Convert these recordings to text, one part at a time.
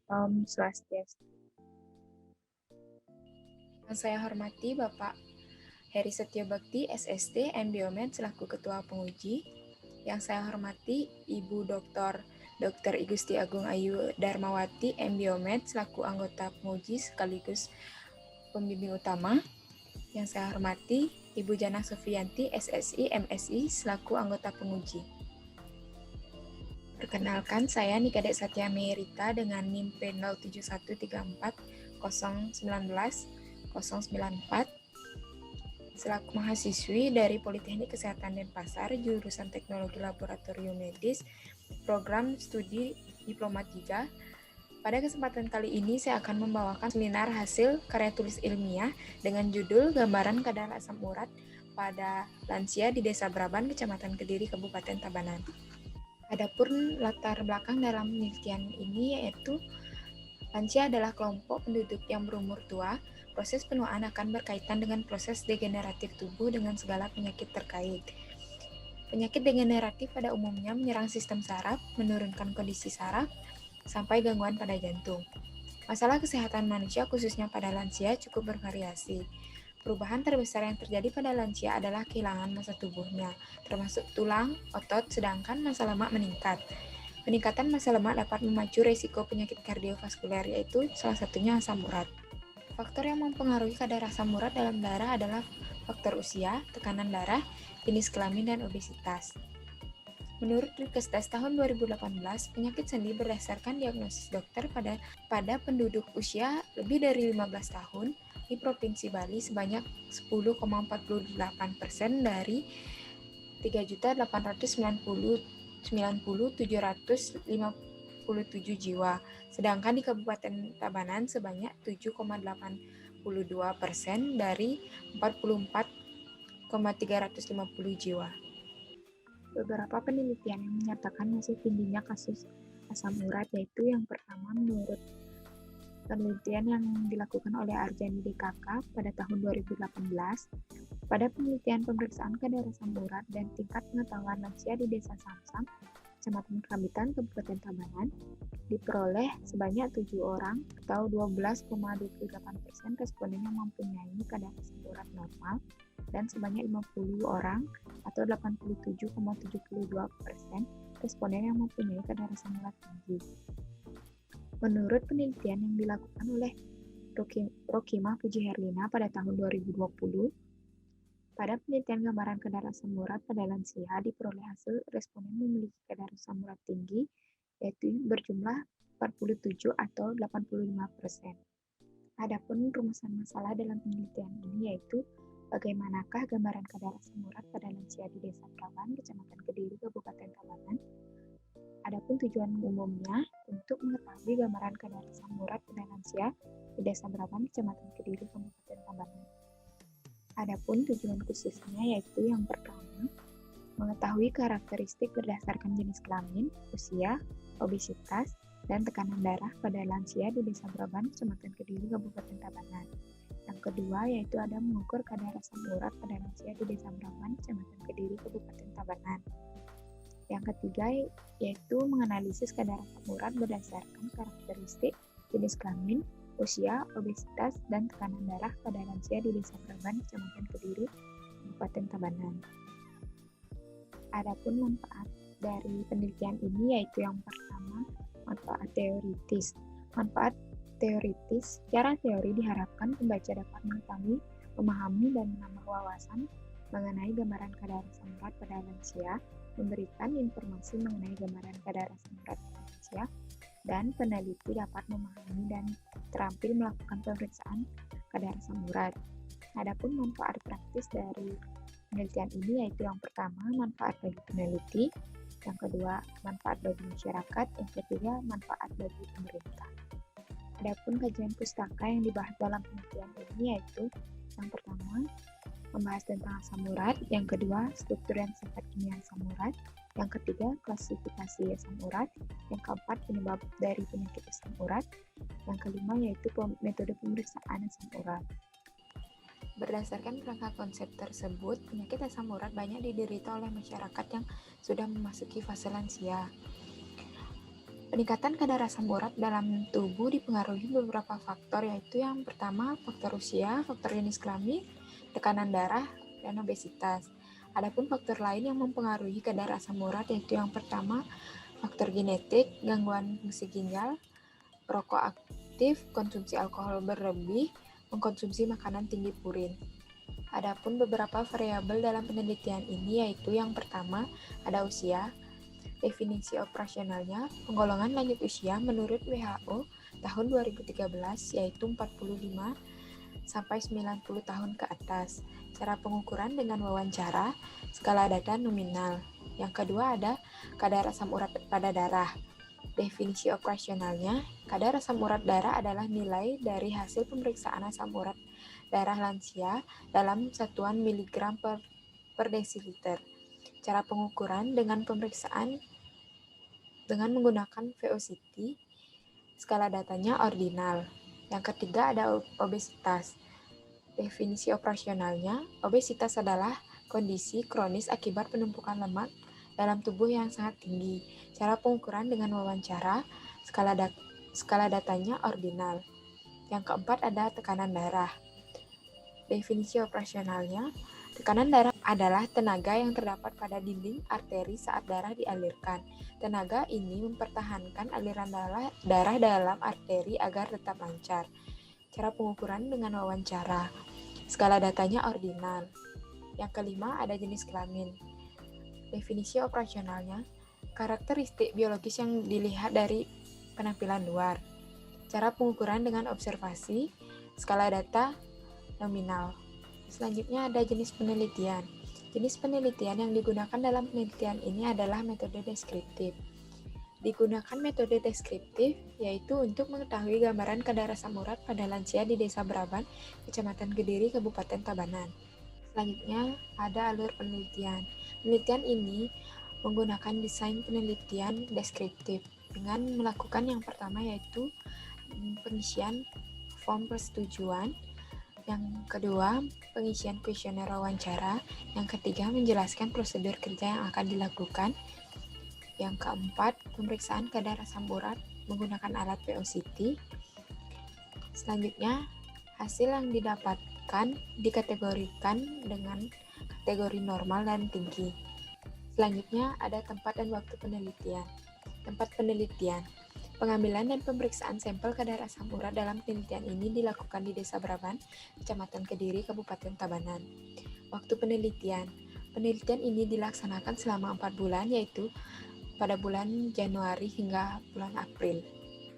Om Swastiastu. Yang saya hormati Bapak Heri Setyabakti, SST, MBiomed selaku Ketua Penguji. Yang saya hormati Ibu Dr. Igusti Agung Ayu Darmawati, MBiomed selaku anggota penguji sekaligus pembimbing utama. Yang saya hormati Ibu Jana Sofianti, SSI, MSI selaku anggota penguji. Perkenalkan, saya Nikadek Satya Merita dengan NIM P071340119 selaku mahasiswi dari Politeknik Kesehatan Denpasar, jurusan Teknologi Laboratorium Medis, program studi Diploma 3. Pada kesempatan kali ini saya akan membawakan seminar hasil karya tulis ilmiah dengan judul Gambaran Kadar Asam Urat pada Lansia di Desa Braban, Kecamatan Kediri, Kabupaten Tabanan. Adapun latar belakang dalam penelitian ini yaitu lansia adalah kelompok penduduk yang berumur tua. Proses penuaan akan berkaitan dengan proses degeneratif tubuh dengan segala penyakit terkait. Penyakit degeneratif pada umumnya menyerang sistem saraf, menurunkan kondisi saraf, sampai gangguan pada jantung. Masalah kesehatan manusia khususnya pada lansia cukup bervariasi. Perubahan terbesar yang terjadi pada lansia adalah kehilangan massa tubuhnya, termasuk tulang, otot, sedangkan massa lemak meningkat. Peningkatan massa lemak dapat memacu risiko penyakit kardiovaskuler, yaitu salah satunya asam urat. Faktor yang mempengaruhi kadar asam urat dalam darah adalah faktor usia, tekanan darah, jenis kelamin, dan obesitas. Menurut Rikesdas tahun 2018, penyakit sendi berdasarkan diagnosis dokter pada penduduk usia lebih dari 15 tahun di Provinsi Bali sebanyak 10,48% dari 3.899.757 jiwa, sedangkan di Kabupaten Tabanan sebanyak 7,82% dari 44,350 jiwa. Beberapa penelitian yang menyatakan masih tingginya kasus asam urat yaitu yang pertama menurut penelitian yang dilakukan oleh Arjani DKK pada tahun 2018, pada penelitian pemeriksaan kadar asam urat dan tingkat pengetahuan lansia di Desa Samsam, Kecamatan Kerabitan, Kabupaten Tabanan, diperoleh sebanyak 7 orang atau 12,28% responden yang mempunyai kadar asam urat normal dan sebanyak 50 orang atau 87,72% responden yang mempunyai kadar asam urat tinggi. Menurut penelitian yang dilakukan oleh Rokimah Puji Herlina pada tahun 2020, pada penelitian gambaran kadar asam urat pada lansia diperoleh hasil responden memiliki kadar asam urat tinggi, yaitu berjumlah 47 atau 85%. Adapun rumusan masalah dalam penelitian ini yaitu bagaimanakah gambaran kadar asam urat pada lansia di Desa Braban, Kecamatan Kediri, Kabupaten Tabanan. Adapun tujuan umumnya untuk mengetahui gambaran kadar asam urat pada lansia di Desa Braban, Kecamatan Kediri, Kabupaten Tabanan. Adapun tujuan khususnya yaitu yang pertama, mengetahui karakteristik berdasarkan jenis kelamin, usia, obesitas, dan tekanan darah pada lansia di Desa Braban, Kecamatan Kediri, Kabupaten Tabanan. Yang kedua yaitu ada mengukur kadar asam urat pada lansia di Desa Braban, Kecamatan Kediri, Kabupaten Tabanan. Yang ketiga yaitu menganalisis kadar asam urat berdasarkan karakteristik jenis kelamin, usia, obesitas, dan tekanan darah pada lansia di Desa Braban, Kecamatan Kediri, Kabupaten Tabanan. Adapun manfaat dari penelitian ini yaitu yang pertama, manfaat teoritis. Manfaat teoritis, secara teori diharapkan pembaca dapat mengetahui, memahami, dan menambah wawasan mengenai gambaran kadar asam urat pada lansia, memberikan informasi mengenai gambaran kadar asam urat pada lansia, dan peneliti dapat memahami dan terampil melakukan pemeriksaan kadar asam urat. Adapun manfaat praktis dari penelitian ini yaitu yang pertama, manfaat bagi peneliti, yang kedua, manfaat bagi masyarakat, yang ketiga, manfaat bagi pemerintah. Adapun kajian pustaka yang dibahas dalam penelitian ini yaitu yang pertama, membahas tentang asam urat, yang kedua, struktur dan sifat kimia asam urat, yang ketiga, klasifikasi asam urat, yang keempat, penyebab dari penyakit asam urat, yang kelima yaitu metode pemeriksaan asam urat. Berdasarkan kerangka konsep tersebut, penyakit asam urat banyak diderita oleh masyarakat yang sudah memasuki fase lansia. Peningkatan kadar asam urat dalam tubuh dipengaruhi beberapa faktor, yaitu yang pertama faktor usia, faktor jenis kelamin, tekanan darah, dan obesitas. Adapun faktor lain yang mempengaruhi kadar asam urat yaitu yang pertama faktor genetik, gangguan fungsi ginjal, perokok aktif, konsumsi alkohol berlebih, mengkonsumsi makanan tinggi purin. Adapun beberapa variabel dalam penelitian ini yaitu yang pertama ada usia. Definisi operasionalnya, penggolongan lanjut usia menurut WHO tahun 2013 yaitu 45 sampai 90 tahun ke atas. Cara pengukuran dengan wawancara, skala data nominal. Yang kedua ada kadar asam urat pada darah. Definisi operasionalnya, kadar asam urat darah adalah nilai dari hasil pemeriksaan asam urat darah lansia dalam satuan miligram per desiliter. Cara pengukuran dengan pemeriksaan dengan menggunakan VO-CT, skala datanya ordinal. Yang ketiga ada obesitas. Definisi operasionalnya, obesitas adalah kondisi kronis akibat penumpukan lemak dalam tubuh yang sangat tinggi. Cara pengukuran dengan wawancara, skala datanya ordinal. Yang keempat ada tekanan darah. Definisi operasionalnya, tekanan darah adalah tenaga yang terdapat pada dinding arteri saat darah dialirkan. Tenaga ini mempertahankan aliran darah dalam arteri agar tetap lancar. Cara pengukuran dengan wawancara. Skala datanya ordinal. Yang kelima ada jenis kelamin. Definisi operasionalnya, karakteristik biologis yang dilihat dari penampilan luar. Cara pengukuran dengan observasi, skala data nominal. Selanjutnya ada jenis penelitian. Jenis penelitian yang digunakan dalam penelitian ini adalah metode deskriptif. Digunakan metode deskriptif yaitu untuk mengetahui gambaran kadar asam urat pada lansia di Desa Braban, Kecamatan Kediri, Kabupaten Tabanan. Selanjutnya ada alur penelitian. Penelitian ini menggunakan desain penelitian deskriptif dengan melakukan yang pertama yaitu pengisian form persetujuan, yang kedua, pengisian kuesioner wawancara. Yang ketiga, menjelaskan prosedur kerja yang akan dilakukan. Yang keempat, pemeriksaan kadar asam urat menggunakan alat VO-CT. Selanjutnya, hasil yang didapatkan dikategorikan dengan kategori normal dan tinggi. Selanjutnya, ada tempat dan waktu penelitian. Tempat penelitian. Pengambilan dan pemeriksaan sampel kadar asam urat dalam penelitian ini dilakukan di Desa Braban, Kecamatan Kediri, Kabupaten Tabanan. Waktu penelitian. Penelitian ini dilaksanakan selama 4 bulan, yaitu pada bulan Januari hingga bulan April.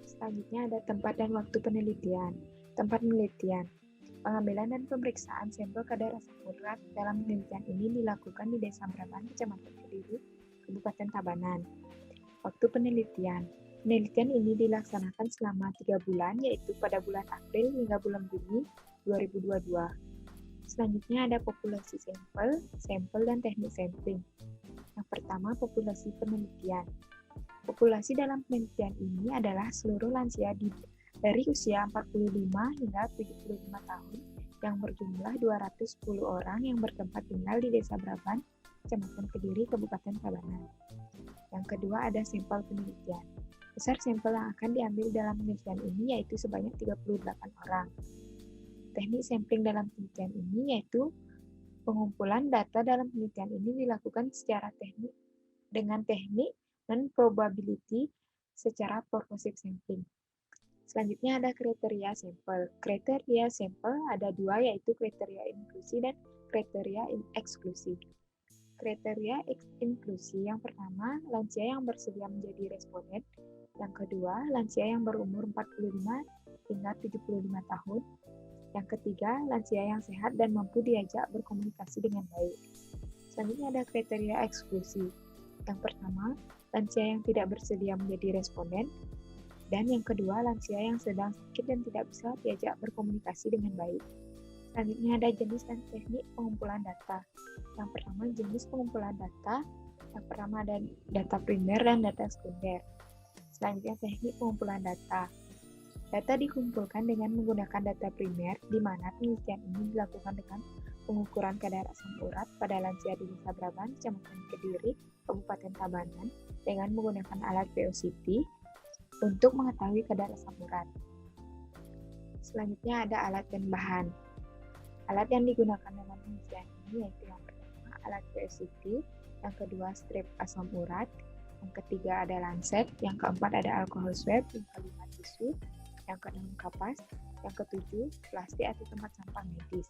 Selanjutnya ada tempat dan waktu penelitian. Tempat penelitian. Pengambilan dan pemeriksaan sampel kadar asam urat dalam penelitian ini dilakukan di Desa Braban, Kecamatan Kediri, Kabupaten Tabanan. Waktu penelitian. Penelitian ini dilaksanakan selama 3 bulan, yaitu pada bulan April hingga bulan Juni 2022. Selanjutnya ada populasi sampel, dan teknik sampling. Yang pertama, populasi penelitian. Populasi dalam penelitian ini adalah seluruh lansia dari usia 45 hingga 75 tahun yang berjumlah 210 orang yang bertempat tinggal di Desa Braban, Kecamatan Kediri, Kabupaten Tabanan. Yang kedua ada sampel penelitian. Besar sampel yang akan diambil dalam penelitian ini yaitu sebanyak 38 orang. Teknik sampling dalam penelitian ini yaitu pengumpulan data dalam penelitian ini dilakukan secara teknik dengan teknik dan probability secara purposive sampling. Selanjutnya ada kriteria sampel. Kriteria sampel ada dua yaitu kriteria inklusi dan kriteria eksklusi. Kriteria inklusi yang pertama, lansia yang bersedia menjadi responden. Yang kedua, lansia yang berumur 45 hingga 75 tahun. Yang ketiga, lansia yang sehat dan mampu diajak berkomunikasi dengan baik. Selanjutnya ada kriteria eksklusi. Yang pertama, lansia yang tidak bersedia menjadi responden. Dan yang kedua, lansia yang sedang sakit dan tidak bisa diajak berkomunikasi dengan baik. Selanjutnya ada jenis dan teknik pengumpulan data. Yang pertama, jenis pengumpulan data. Yang pertama ada data primer dan data sekunder. Selanjutnya teknik pengumpulan data. Data dikumpulkan dengan menggunakan data primer, di mana penelitian ini dilakukan dengan pengukuran kadar asam urat pada lansia di Desa Braban, Kecamatan Kediri, Kabupaten Tabanan, dengan menggunakan alat VO-CT. untuk mengetahui kadar asam urat. Selanjutnya ada alat dan bahan. Alat yang digunakan dalam penelitian ini yaitu yang pertama alat VOCT, yang kedua strip asam urat, yang ketiga ada lancet, yang keempat ada alkohol swab, yang kelima tisu, yang keenam kapas, yang ketujuh plastik atau tempat sampah medis.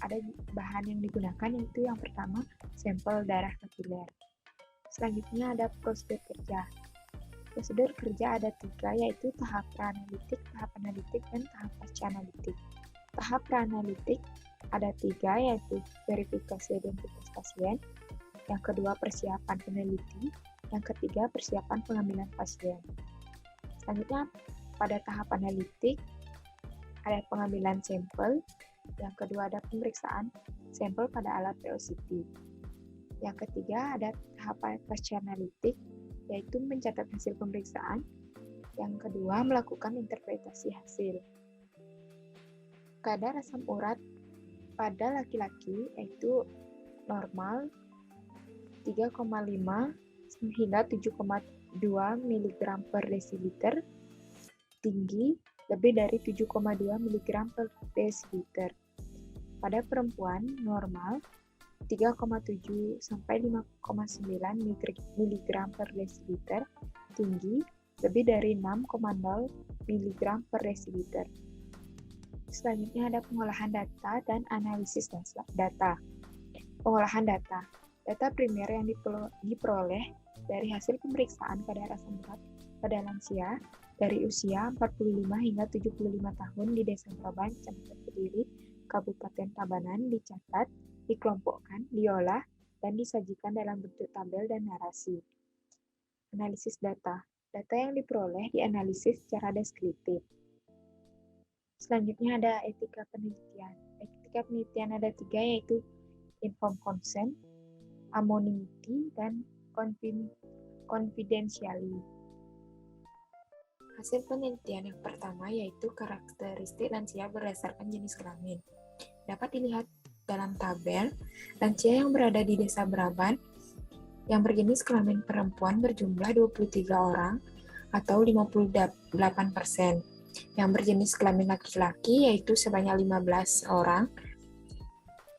Ada bahan yang digunakan yaitu yang pertama sampel darah kapiler. Selanjutnya ada prosedur kerja. Prosedur kerja ada 3 yaitu tahap pra-analitik, tahap analitik, dan tahap pasca-analitik. Tahap pra-analitik ada 3 yaitu verifikasi identitas pasien, yang kedua persiapan peneliti, yang ketiga persiapan pengambilan pasien. Selanjutnya pada tahap analitik ada pengambilan sampel, yang kedua ada pemeriksaan sampel pada alat VOCT. Yang ketiga ada tahap pasca analitik yaitu mencatat hasil pemeriksaan, yang kedua melakukan interpretasi hasil. Kadar asam urat pada laki-laki yaitu normal 3,5 hingga 7,2 mg per desiliter, tinggi lebih dari 7,2 mg per desiliter. Pada perempuan normal 3,7 sampai 5,9 mg per desiliter, tinggi lebih dari 6,0 mg per desiliter. Selanjutnya ada pengolahan data dan analisis data. Pengolahan data. Data primer yang diperoleh dari hasil pemeriksaan kadar asam urat pada lansia dari usia 45 hingga 75 tahun di Desa Braban, Kecamatan Kediri, Kabupaten Tabanan dicatat, dikelompokkan, diolah, dan disajikan dalam bentuk tabel dan narasi. Analisis data. Data yang diperoleh dianalisis secara deskriptif. Selanjutnya ada etika penelitian. Etika penelitian ada 3 yaitu informed consent, anonymity, dan confidentiality. Hasil penelitian yang pertama yaitu karakteristik lansia berdasarkan jenis kelamin. Dapat dilihat dalam tabel, lansia yang berada di Desa Braban yang berjenis kelamin perempuan berjumlah 23 orang atau 58%. Yang berjenis kelamin laki-laki yaitu sebanyak 15 orang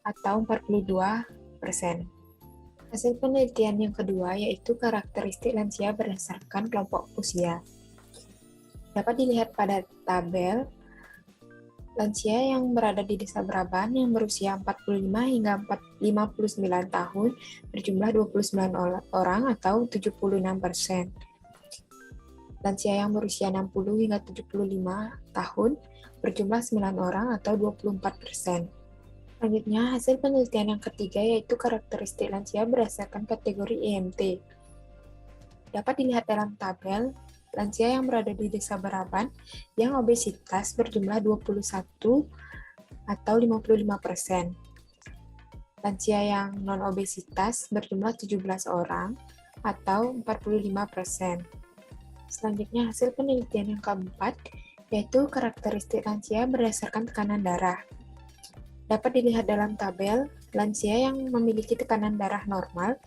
atau 42%. Hasil penelitian yang kedua yaitu karakteristik lansia berdasarkan kelompok usia. Dapat dilihat pada tabel, lansia yang berada di Desa Braban yang berusia 45 hingga 59 tahun berjumlah 29 orang atau 76%. Lansia yang berusia 60 hingga 75 tahun berjumlah 9 orang atau 24%. Selanjutnya, hasil penelitian yang ketiga yaitu karakteristik lansia berdasarkan kategori IMT. Dapat dilihat dalam tabel, lansia yang berada di Desa Braban yang obesitas berjumlah 21 atau 55%. Lansia yang non-obesitas berjumlah 17 orang atau 45%. Selanjutnya, hasil penelitian yang keempat yaitu karakteristik lansia berdasarkan tekanan darah. Dapat dilihat dalam tabel, lansia yang memiliki tekanan darah normal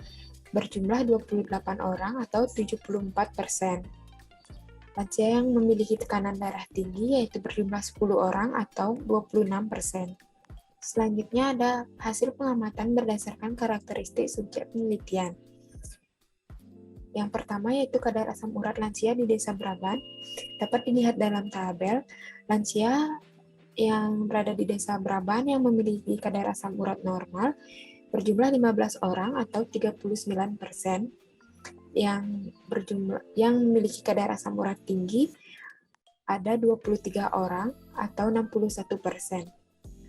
berjumlah 28 orang atau 74%. Lansia yang memiliki tekanan darah tinggi yaitu berjumlah 10 orang atau 26%. Selanjutnya ada hasil pengamatan berdasarkan karakteristik subjek penelitian. Yang pertama yaitu kadar asam urat lansia di Desa Braban. Dapat dilihat dalam tabel, lansia yang berada di Desa Braban yang memiliki kadar asam urat normal berjumlah 15 orang atau 39%. Yang memiliki kadar asam urat tinggi ada 23 orang atau 61%.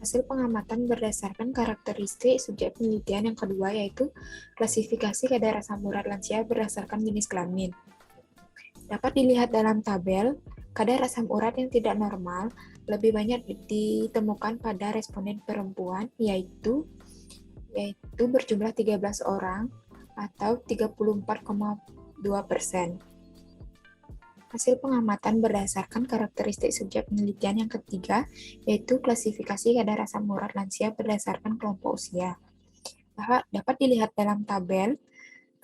Hasil pengamatan berdasarkan karakteristik subjek penelitian yang kedua yaitu klasifikasi kadar asam urat lansia berdasarkan jenis kelamin. Dapat dilihat dalam tabel, kadar asam urat yang tidak normal lebih banyak ditemukan pada responden perempuan yaitu berjumlah 13 orang atau 34,2%. Hasil pengamatan berdasarkan karakteristik subjek penelitian yang ketiga yaitu klasifikasi kadar asam urat lansia berdasarkan kelompok usia. Dapat dilihat dalam tabel,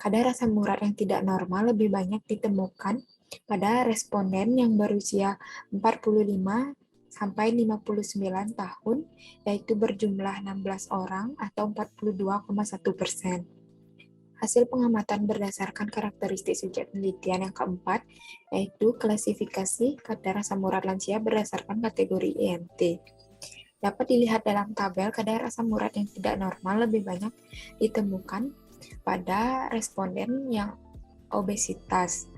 kadar asam urat yang tidak normal lebih banyak ditemukan pada responden yang berusia 45 sampai 59 tahun, yaitu berjumlah 16 orang atau 42,1%. Hasil pengamatan berdasarkan karakteristik subjek penelitian yang keempat, yaitu klasifikasi kadar asam urat lansia berdasarkan kategori IMT. Dapat dilihat dalam tabel, kadar asam urat yang tidak normal lebih banyak ditemukan pada responden yang obesitas,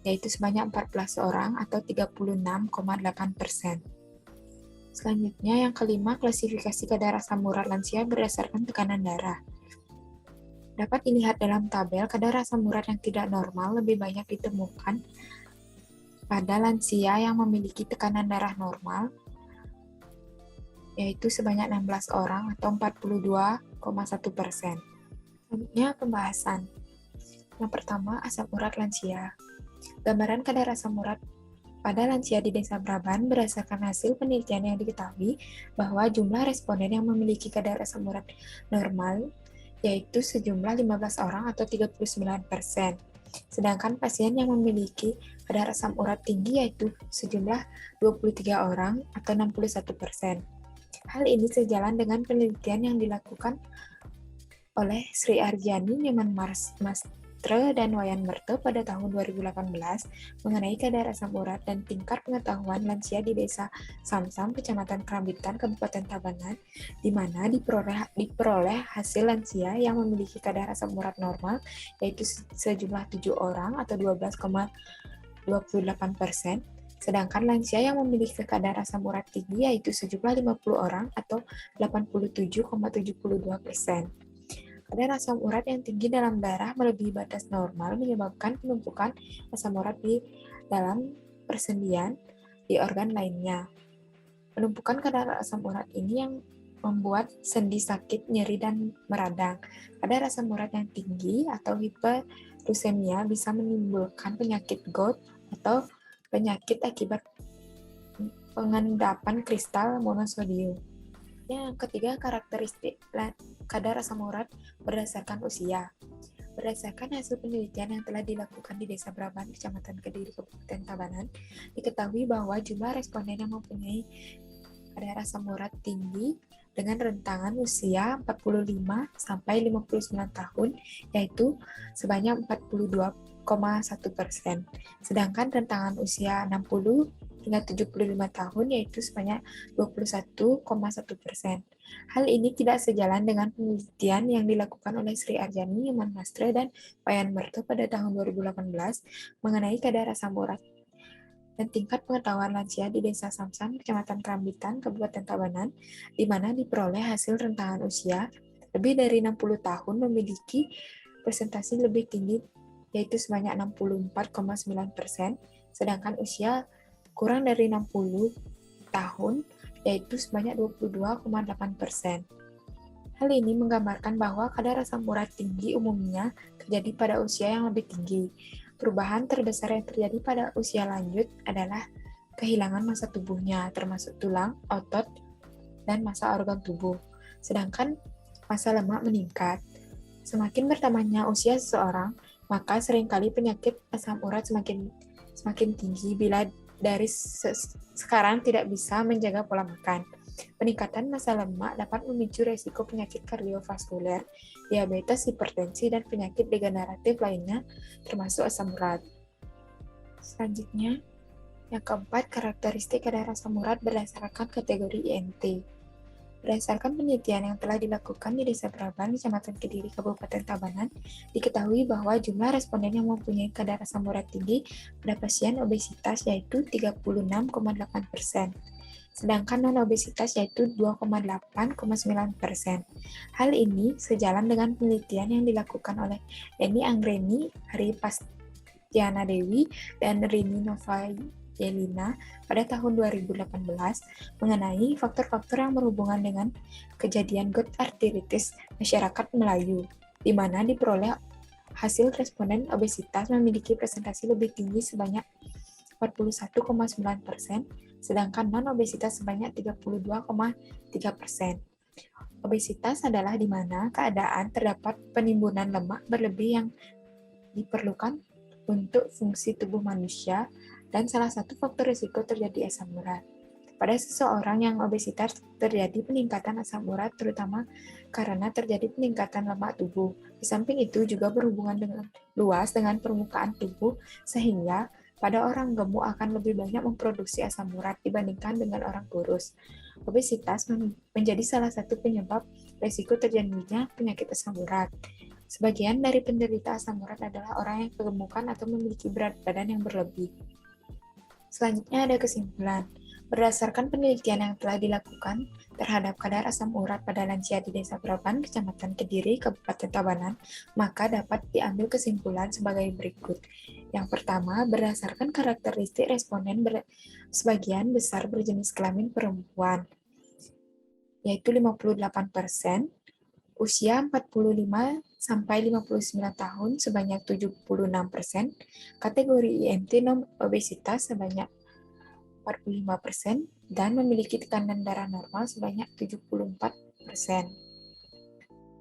yaitu sebanyak 14 orang atau 36,8%. Selanjutnya, yang kelima, klasifikasi kadar asam urat lansia berdasarkan tekanan darah. Dapat dilihat dalam tabel, kadar asam urat yang tidak normal lebih banyak ditemukan pada lansia yang memiliki tekanan darah normal, yaitu sebanyak 16 orang atau 42,1%. Selanjutnya, pembahasan. Yang pertama, asam urat lansia. Gambaran kadar asam urat pada lansia di Desa Braban berdasarkan hasil penelitian yang diketahui bahwa jumlah responden yang memiliki kadar asam urat normal yaitu sejumlah 15 orang atau 39%. Sedangkan pasien yang memiliki kadar asam urat tinggi yaitu sejumlah 23 orang atau 61%. Hal ini sejalan dengan penelitian yang dilakukan oleh Sri Arjani, Nyoman Mastre, dan Wayan Merto pada tahun 2018 mengenai kadar asam urat dan tingkat pengetahuan lansia di Desa Samsam, Kecamatan Kerambitan, Kabupaten Tabanan, di mana diperoleh hasil lansia yang memiliki kadar asam urat normal, yaitu sejumlah 7 orang atau 12,28%, sedangkan lansia yang memiliki kadar asam urat tinggi yaitu sejumlah 50 orang atau 87,72%. Kadar asam urat yang tinggi dalam darah melebihi batas normal menyebabkan penumpukan asam urat di dalam persendian di organ lainnya. Penumpukan kadar asam urat ini yang membuat sendi sakit, nyeri, dan meradang. Kadar asam urat yang tinggi atau hiperuremia bisa menimbulkan penyakit gout atau penyakit akibat pengendapan kristal monosodium. Yang ketiga, karakteristik kadar asam urat berdasarkan usia. Berdasarkan hasil penelitian yang telah dilakukan di Desa Braban, Kecamatan Kediri, Kabupaten Tabanan, diketahui bahwa jumlah responden yang mempunyai kadar asam urat tinggi dengan rentangan usia 45 sampai 59 tahun yaitu sebanyak 42,1%. Sedangkan rentangan usia 60 hingga 75 tahun yaitu sebanyak 21,1%. Hal ini tidak sejalan dengan penelitian yang dilakukan oleh Sri Arjani, Nyoman Mastre, dan Wayan Merto pada tahun 2018 mengenai kadar asam urat dan tingkat pengetahuan lansia di Desa Samsam, Kecamatan Kerambitan, Kabupaten Tabanan, di mana diperoleh hasil rentangan usia lebih dari 60 tahun memiliki presentasi lebih tinggi yaitu sebanyak 64,9%, sedangkan usia kurang dari 60 tahun, yaitu sebanyak 22,8%. Hal ini menggambarkan bahwa kadar asam urat tinggi umumnya terjadi pada usia yang lebih tinggi. Perubahan terbesar yang terjadi pada usia lanjut adalah kehilangan massa tubuhnya, termasuk tulang, otot, dan massa organ tubuh. Sedangkan massa lemak meningkat. Semakin bertambahnya usia seseorang, maka seringkali penyakit asam urat semakin tinggi bila dari sekarang tidak bisa menjaga pola makan. Peningkatan massa lemak dapat memicu resiko penyakit kardiovaskuler, diabetes, hipertensi, dan penyakit degeneratif lainnya, termasuk asam urat. Selanjutnya, yang keempat, karakteristik kadar asam urat berdasarkan kategori IMT. Berdasarkan penelitian yang telah dilakukan di Desa Braban, Kecamatan Kediri, Kabupaten Tabanan, diketahui bahwa jumlah responden yang mempunyai kadar asam urat tinggi pada pasien obesitas yaitu 36,8%, sedangkan non-obesitas yaitu 2,8,9%. Hal ini sejalan dengan penelitian yang dilakukan oleh Eni Anggreni, Hari Pastiana Dewi, dan Rini Novayelina pada tahun 2018 mengenai faktor-faktor yang berhubungan dengan kejadian gout arthritis masyarakat Melayu, di mana diperoleh hasil responden obesitas memiliki presentasi lebih tinggi sebanyak 41,9%, sedangkan non-obesitas sebanyak 32,3%. Obesitas adalah di mana keadaan terdapat penimbunan lemak berlebih yang diperlukan untuk fungsi tubuh manusia dan salah satu faktor risiko terjadi asam urat. Pada seseorang yang obesitas terjadi peningkatan asam urat terutama karena terjadi peningkatan lemak tubuh. Di samping itu juga berhubungan dengan luas dengan permukaan tubuh sehingga pada orang gemuk akan lebih banyak memproduksi asam urat dibandingkan dengan orang kurus. Obesitas menjadi salah satu penyebab risiko terjadinya penyakit asam urat. Sebagian dari penderita asam urat adalah orang yang kegemukan atau memiliki berat badan yang berlebih. Selanjutnya ada kesimpulan. Berdasarkan penelitian yang telah dilakukan terhadap kadar asam urat pada lansia di Desa Braban, Kecamatan Kediri, Kabupaten Tabanan, maka dapat diambil kesimpulan sebagai berikut. Yang pertama, berdasarkan karakteristik responden sebagian besar berjenis kelamin perempuan, yaitu 58%, usia 45 sampai 59 tahun sebanyak 76%, kategori IMT non obesitas sebanyak 45%, dan memiliki tekanan darah normal sebanyak 74%.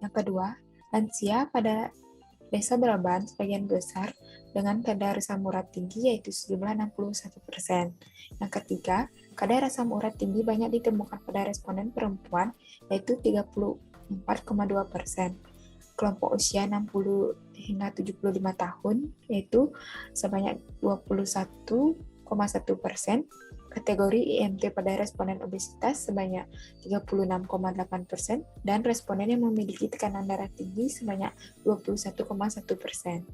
Yang kedua, lansia pada Desa Braban sebagian besar dengan kadar asam urat tinggi yaitu sejumlah 61%. Yang ketiga, kadar asam urat tinggi banyak ditemukan pada responden perempuan yaitu 34,2%. Kelompok usia 60 hingga 75 tahun yaitu sebanyak 21,1%. Kategori IMT pada responden obesitas sebanyak 36,8% dan responden yang memiliki tekanan darah tinggi sebanyak 21,1%.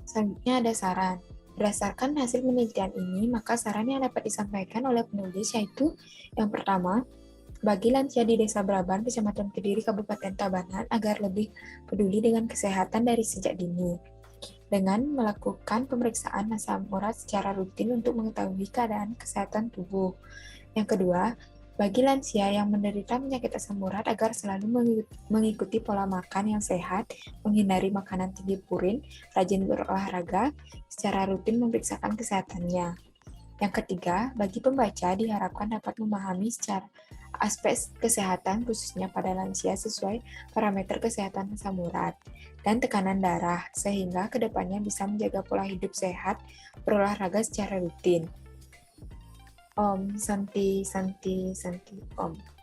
Selanjutnya ada saran. Berdasarkan hasil penelitian ini, maka saran yang dapat disampaikan oleh penulis yaitu yang pertama, bagi lansia di Desa Braban, Kecamatan Kediri, Kabupaten Tabanan agar lebih peduli dengan kesehatan dari sejak dini, dengan melakukan pemeriksaan asam urat secara rutin untuk mengetahui keadaan kesehatan tubuh. Yang kedua, bagi lansia yang menderita penyakit asam urat agar selalu mengikuti pola makan yang sehat, menghindari makanan tinggi purin, rajin berolahraga, secara rutin memeriksakan kesehatannya. Yang ketiga, bagi pembaca diharapkan dapat memahami secara aspek kesehatan khususnya pada lansia sesuai parameter kesehatan asam urat dan tekanan darah, sehingga kedepannya bisa menjaga pola hidup sehat, berolahraga secara rutin. Om Santi Santi Santi Om.